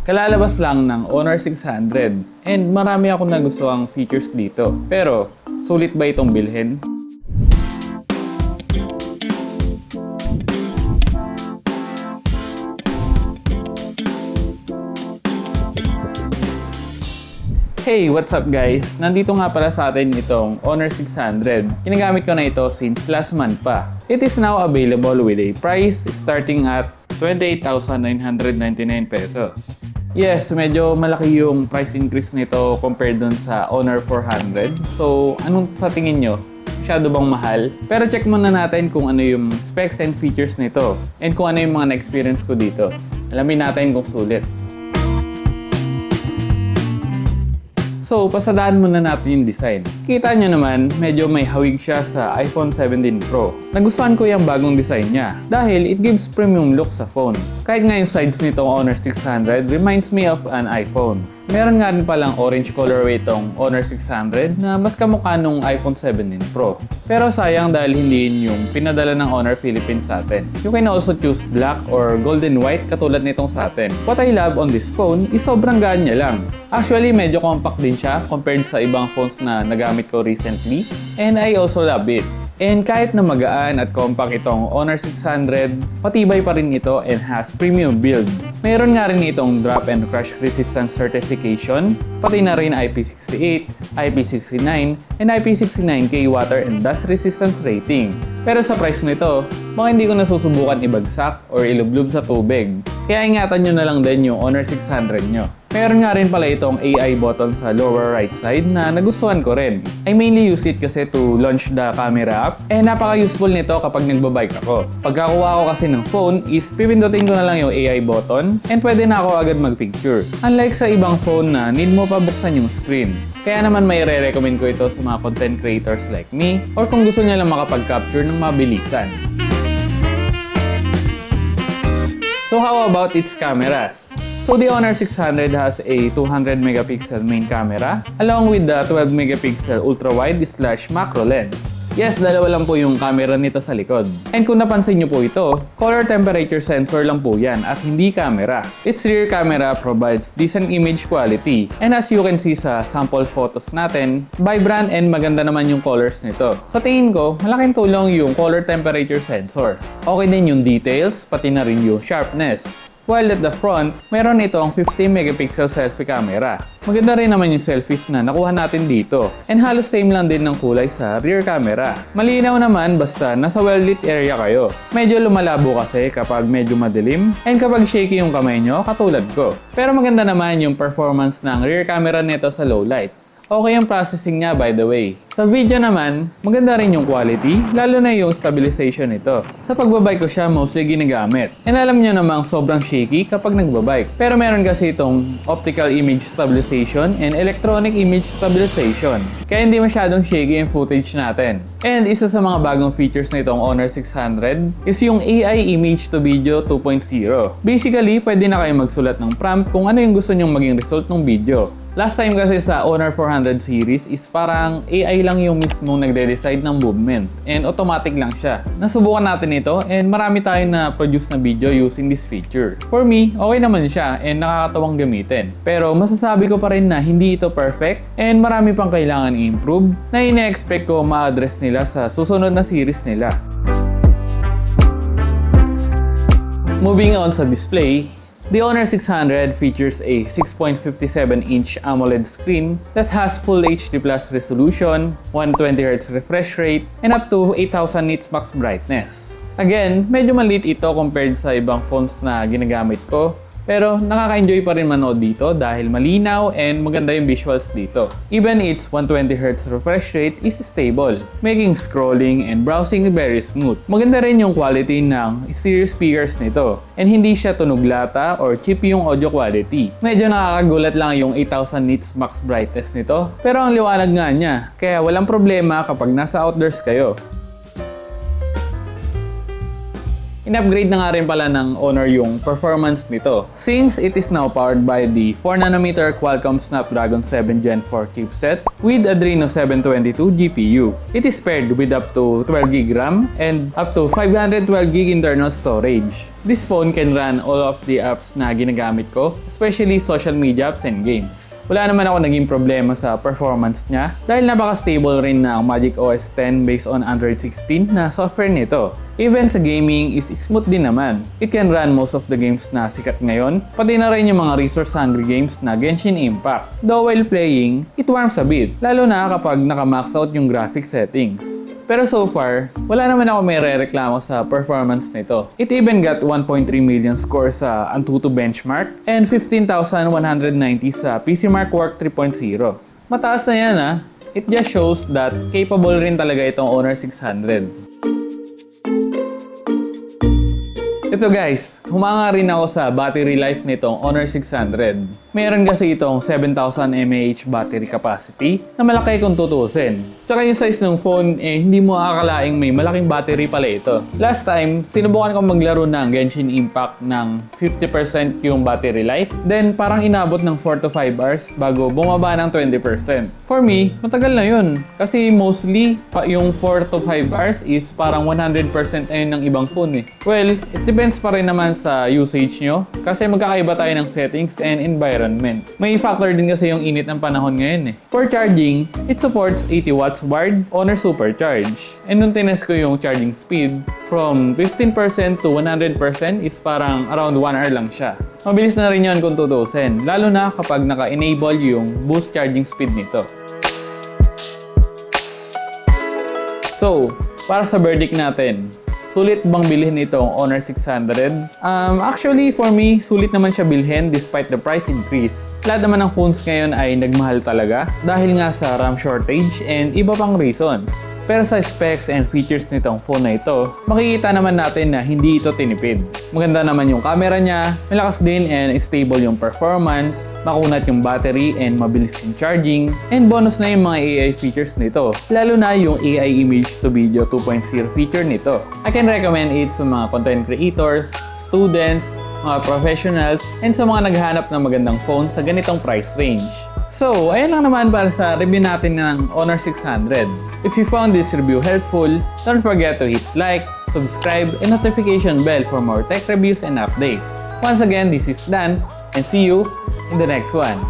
Kalalabas lang ng Honor 600 and marami akong nagustuhang features dito. Pero, sulit ba itong bilhin? Hey, what's up guys? Nandito nga pala sa atin itong Honor 600. Ginagamit ko na ito since last month pa. It is now available with a price starting at 28,999 pesos. Yes, medyo malaki yung price increase nito compared dun sa Honor 400. So, anong sa tingin nyo? Masyado bang mahal? Pero check muna natin kung ano yung specs and features nito and kung ano yung mga na-experience ko dito. Alamin natin kung sulit. So, pasadaan muna natin yung design. Kita nyo naman, medyo may hawig siya sa iPhone 17 Pro. Nagustuhan ko yung bagong design niya dahil it gives premium look sa phone. Kahit nga yung sides nitong Honor 600 reminds me of an iPhone. Meron nga rin palang orange colorway itong Honor 600 na mas kamukha nung iPhone 17 Pro. Pero sayang dahil hindi yun yung pinadala ng Honor Philippines sa atin. You can also choose black or golden white katulad nitong sa atin. What I love on this phone is sobrang gaan niya lang. Actually, medyo compact din siya compared sa ibang phones na nagamit ko recently. And I also love it. And kahit na magaan at compact itong Honor 600, patibay pa rin ito and has premium build. Meron nga rin itong drop and crash resistance certification, pati na rin IP68, IP69, and IP69K water and dust resistance rating. Pero sa price nito, baka hindi ko nasusubukan ibagsak or ilublob sa tubig. Kaya ingatan nyo na lang din yung Honor 600 nyo. Meron nga rin pala itong AI button sa lower right side na nagustuhan ko rin. I mainly use it kasi to launch the camera app and napaka-useful nito kapag nagbabike ako. Pagkakuha ko kasi ng phone is pipindutin ko na lang yung AI button and pwede na ako agad mag-picture. Unlike sa ibang phone na need mo pa buksan yung screen. Kaya naman may re-recommend ko ito sa mga content creators like me or kung gusto niya lang makapag-capture ng mabilisan. So how about its cameras? So the Honor 600 has a 200 megapixel main camera along with the 12 megapixel ultra-wide/macro lens. Yes, dalawa lang po yung camera nito sa likod. And kung napansin nyo po ito, color temperature sensor lang po yan at hindi camera. Its rear camera provides decent image quality. And as you can see sa sample photos natin, vibrant and maganda naman yung colors nito. Sa tingin ko, malaking tulong yung color temperature sensor. Okay din yung details, pati na rin yung sharpness. While at the front, meron itong 50 megapixel selfie camera. Maganda rin naman yung selfies na nakuha natin dito. And halos same lang din ng kulay sa rear camera. Malinaw naman basta nasa well-lit area kayo. Medyo lumalabo kasi kapag medyo madilim and kapag shaky yung kamay nyo katulad ko. Pero maganda naman yung performance ng rear camera nito sa low light. Okay yung processing niya by the way. Sa video naman, maganda rin yung quality, lalo na yung stabilization nito. Sa pagbabike ko siya mostly ginagamit. And alam niyo namang sobrang shaky kapag nagbabike. Pero meron kasi itong optical image stabilization and electronic image stabilization. Kaya hindi masyadong shaky yung footage natin. And isa sa mga bagong features na itong Honor 600 is yung AI Image to Video 2.0. Basically, pwede na kayo magsulat ng prompt kung ano yung gusto nyong maging result ng video. Last time kasi sa Honor 400 series is parang AI lang yung mismong nagde-decide ng movement and automatic lang siya. Nasubukan natin ito and marami tayong na-produce na video using this feature. For me, okay naman siya and nakakatawang gamitin. Pero masasabi ko pa rin na hindi ito perfect and marami pang kailangan i-improve na ine-expect ko ma-address nila sa susunod na series nila. Moving on sa display, the Honor 600 features a 6.57-inch AMOLED screen that has Full HD Plus resolution, 120Hz refresh rate, and up to 8,000 nits max brightness. Again, medyo maliit ito compared sa ibang phones na ginagamit ko, pero nakaka-enjoy pa rin manood dito dahil malinaw and maganda yung visuals dito. Even its 120Hz refresh rate is stable, making scrolling and browsing very smooth. Maganda rin yung quality ng stereo speakers nito and hindi siya tunog lata or cheap yung audio quality. Medyo nakakagulat lang yung 8,000 nits max brightness nito, pero ang liwanag nga niya, kaya walang problema kapag nasa outdoors kayo. In-upgrade na nga rin pala ng Honor yung performance nito. Since it is now powered by the 4nm Qualcomm Snapdragon 7 Gen 4 chipset with Adreno 722 GPU. It is paired with up to 12GB RAM and up to 512GB internal storage. This phone can run all of the apps na ginagamit ko, especially social media apps and games. Wala naman ako naging problema sa performance niya dahil napaka-stable rin ng Magic OS 10 based on Android 16 na software nito. Even sa gaming is smooth din naman. It can run most of the games na sikat ngayon, pati na rin yung mga resource-hungry games na Genshin Impact. Though while playing, it warms a bit, lalo na kapag naka-max out yung graphic settings. Pero so far, wala naman ako may re-reklamo sa performance nito. It even got 1.3 million scores sa Antutu benchmark and 15,190 sa PCMark Work 3.0. Mataas na yan ah. It just shows that capable rin talaga itong Honor 600. Ito guys, humanga rin ako sa battery life nitong Honor 600. Meron kasi itong 7,000 mAh battery capacity na malaki kung tutusin. Tsaka yung size ng phone, hindi mo akalaing may malaking battery pala ito. Last time, sinubukan ko maglaro ng Genshin Impact ng 50% yung battery life. Then parang inabot ng 4 to 5 hours bago bumaba ng 20%. For me, matagal na yun. Kasi mostly, yung 4 to 5 hours is parang 100% ayun ng ibang phone eh. Well, it depends pa rin naman sa usage nyo. Kasi magkakaiba tayo ng settings and environment. May factor din kasi yung init ng panahon ngayon eh. For charging, it supports 80 watts wired Honor Supercharge. And nung tinest ko yung charging speed, from 15% to 100% is parang around 1 hour lang siya. Mabilis na rin yun kung tutusin, lalo na kapag naka-enable yung boost charging speed nito. So, para sa verdict natin, sulit bang bilhin itong Honor 600? Actually, for me, sulit naman siya bilhin despite the price increase. Lahat naman ng phones ngayon ay nagmahal talaga dahil nga sa RAM shortage and iba pang reasons. Pero sa specs and features nitong phone na ito, makikita naman natin na hindi ito tinipid. Maganda naman yung camera niya, malakas din and stable yung performance, makunat yung battery and mabilis yung charging, and bonus na yung mga AI features nito, lalo na yung AI Image to Video 2.0 feature nito. I can recommend it sa mga content creators, students, mga professionals, and sa mga naghahanap ng magandang phone sa ganitong price range. So, ayan lang naman para sa review natin ng Honor 600. If you found this review helpful, don't forget to hit like, subscribe, and notification bell for more tech reviews and updates. Once again, this is Dan, and see you in the next one.